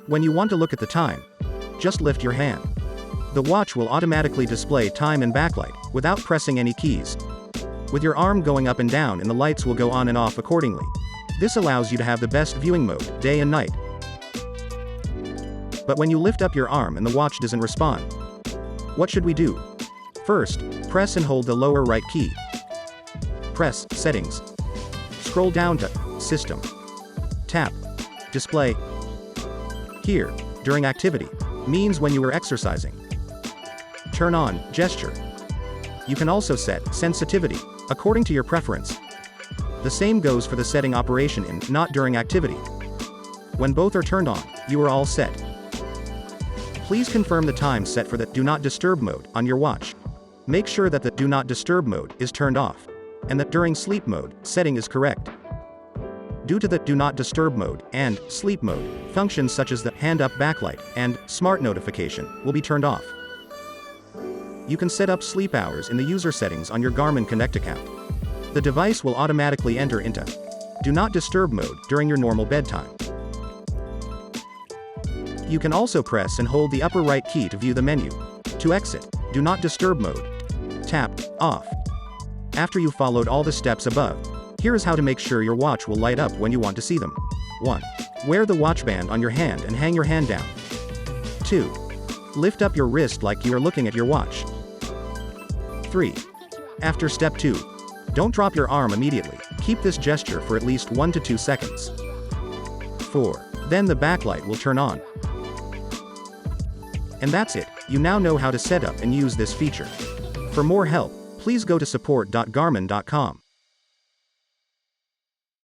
When you want to look at the time, just lift your hand. The watch will automatically display time and backlight, without pressing any keys. With your arm going up and down, and the lights will go on and off accordingly. This allows you to have the best viewing mode, day and night. But when you lift up your arm and the watch doesn't respond, what should we do? First, press and hold the lower right key. Press Settings. Scroll down to System. Tap Display. Here, during activity, means when you are exercising. Turn on Gesture. You can also set sensitivity, according to your preference. The same goes for the setting operation in not during activity. When both are turned on, you are all set. Please confirm the time set for the Do Not Disturb mode on your watch. Make sure that the Do Not Disturb mode is turned off, and that during sleep mode, setting is correct. Due to the Do Not Disturb mode and sleep mode, functions such as the Hand Up Backlight and Smart Notification will be turned off. You can set up sleep hours in the user settings on your Garmin Connect account. The device will automatically enter into Do Not Disturb mode during your normal bedtime. You can also press and hold the upper right key to view the menu. To exit Do Not Disturb mode, tap Off. After you've followed all the steps above, here is how to make sure your watch will light up when you want to see them. 1. Wear the watch band on your hand and hang your hand down. 2. Lift up your wrist like you are looking at your watch. 3. After step 2, don't drop your arm immediately. Keep this gesture for at least 1 to 2 seconds. 4. Then the backlight will turn on. And that's it. You now know how to set up and use this feature. For more help, please go to support.garmin.com.